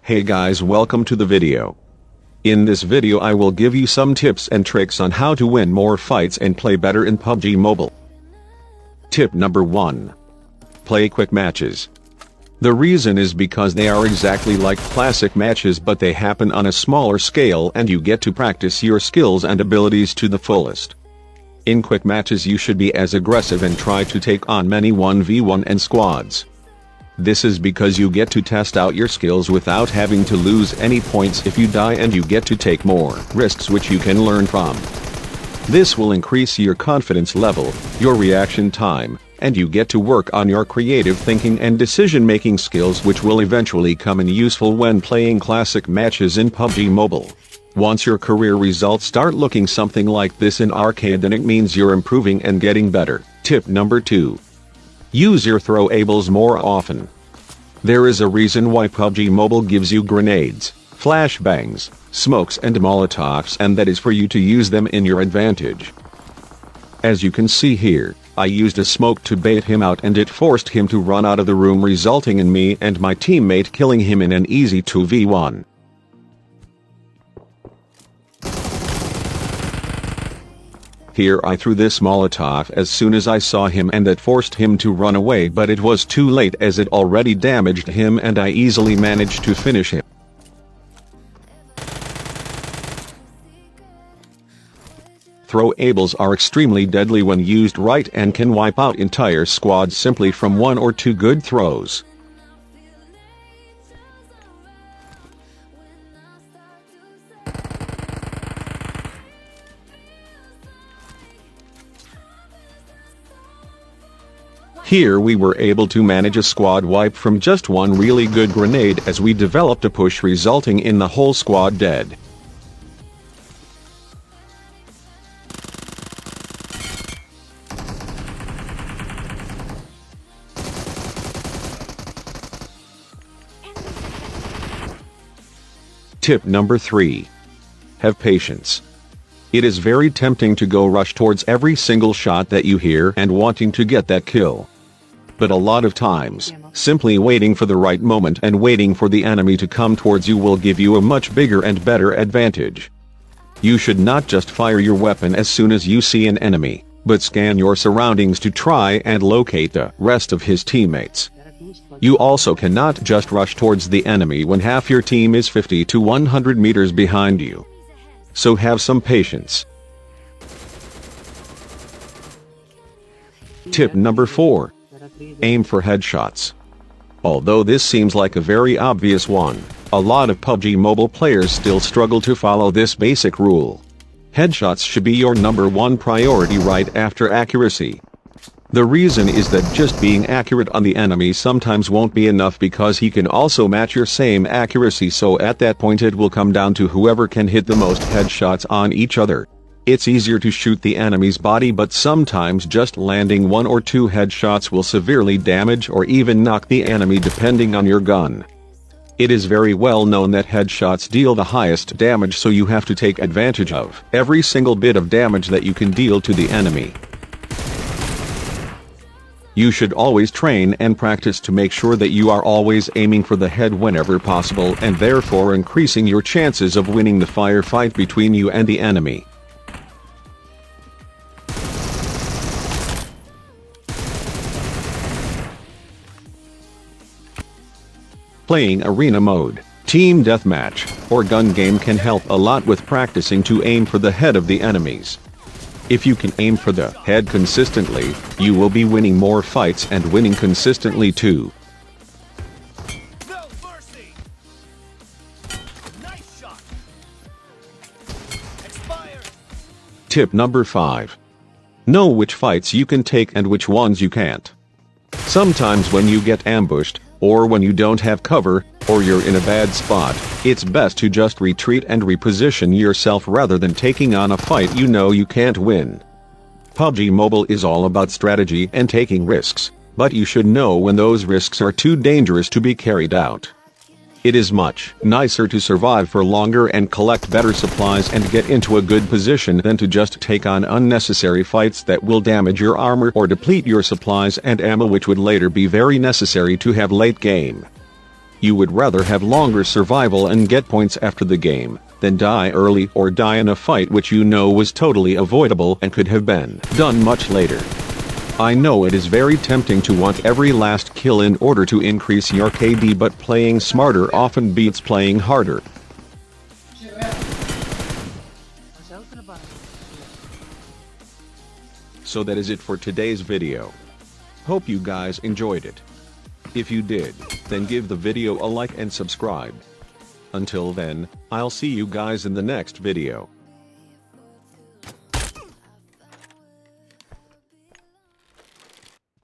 Hey guys, welcome to the video. In this video I will give you some tips and tricks on how to win more fights and play better in PUBG Mobile. Tip number 1. Play quick matches. The reason is because they are exactly like classic matches, but they happen on a smaller scale and you get to practice your skills and abilities to the fullest. In quick matches you should be as aggressive and try to take on many 1v1 and squads. This is because you get to test out your skills without having to lose any points if you die, and you get to take more risks which you can learn from. This will increase your confidence level, your reaction time, and you get to work on your creative thinking and decision-making skills, which will eventually come in useful when playing classic matches in PUBG Mobile. Once your career results start looking something like this in arcade, then it means you're improving and getting better. Tip number 2. Use your throwables more often. There is a reason why PUBG Mobile gives you grenades, flashbangs, smokes and molotovs, and that is for you to use them in your advantage. As you can see here, I used a smoke to bait him out and it forced him to run out of the room, resulting in me and my teammate killing him in an easy 2v1. Here I threw this Molotov as soon as I saw him, and that forced him to run away, but it was too late as it already damaged him and I easily managed to finish him. Throwables are extremely deadly when used right and can wipe out entire squads simply from 1 or 2 good throws. Here we were able to manage a squad wipe from just one really good grenade, as we developed a push resulting in the whole squad dead. Tip number 3. Have patience. It is very tempting to go rush towards every single shot that you hear and wanting to get that kill. But a lot of times, simply waiting for the right moment and waiting for the enemy to come towards you will give you a much bigger and better advantage. You should not just fire your weapon as soon as you see an enemy, but scan your surroundings to try and locate the rest of his teammates. You also cannot just rush towards the enemy when half your team is 50 to 100 meters behind you. So have some patience. Tip number 4. Aim for headshots. Although this seems like a very obvious one, a lot of PUBG Mobile players still struggle to follow this basic rule. Headshots should be your number 1 priority right after accuracy. The reason is that just being accurate on the enemy sometimes won't be enough, because he can also match your same accuracy, so at that point it will come down to whoever can hit the most headshots on each other. It's easier to shoot the enemy's body, but sometimes just landing 1 or 2 headshots will severely damage or even knock the enemy depending on your gun. It is very well known that headshots deal the highest damage, so you have to take advantage of every single bit of damage that you can deal to the enemy. You should always train and practice to make sure that you are always aiming for the head whenever possible, and therefore increasing your chances of winning the firefight between you and the enemy. Playing arena mode, team deathmatch, or gun game can help a lot with practicing to aim for the head of the enemies. If you can aim for the head consistently, you will be winning more fights and winning consistently too. No mercy. Nice shot. Expired. Tip number 5. Know which fights you can take and which ones you can't. Sometimes when you get ambushed, or when you don't have cover, or you're in a bad spot, it's best to just retreat and reposition yourself rather than taking on a fight you know you can't win. PUBG Mobile is all about strategy and taking risks, but you should know when those risks are too dangerous to be carried out. It is much nicer to survive for longer and collect better supplies and get into a good position than to just take on unnecessary fights that will damage your armor or deplete your supplies and ammo, which would later be very necessary to have late game. You would rather have longer survival and get points after the game, than die early or die in a fight which you know was totally avoidable and could have been done much later. I know it is very tempting to want every last kill in order to increase your KD, but playing smarter often beats playing harder. So that is it for today's video. Hope you guys enjoyed it. If you did, then give the video a like and subscribe. Until then, I'll see you guys in the next video.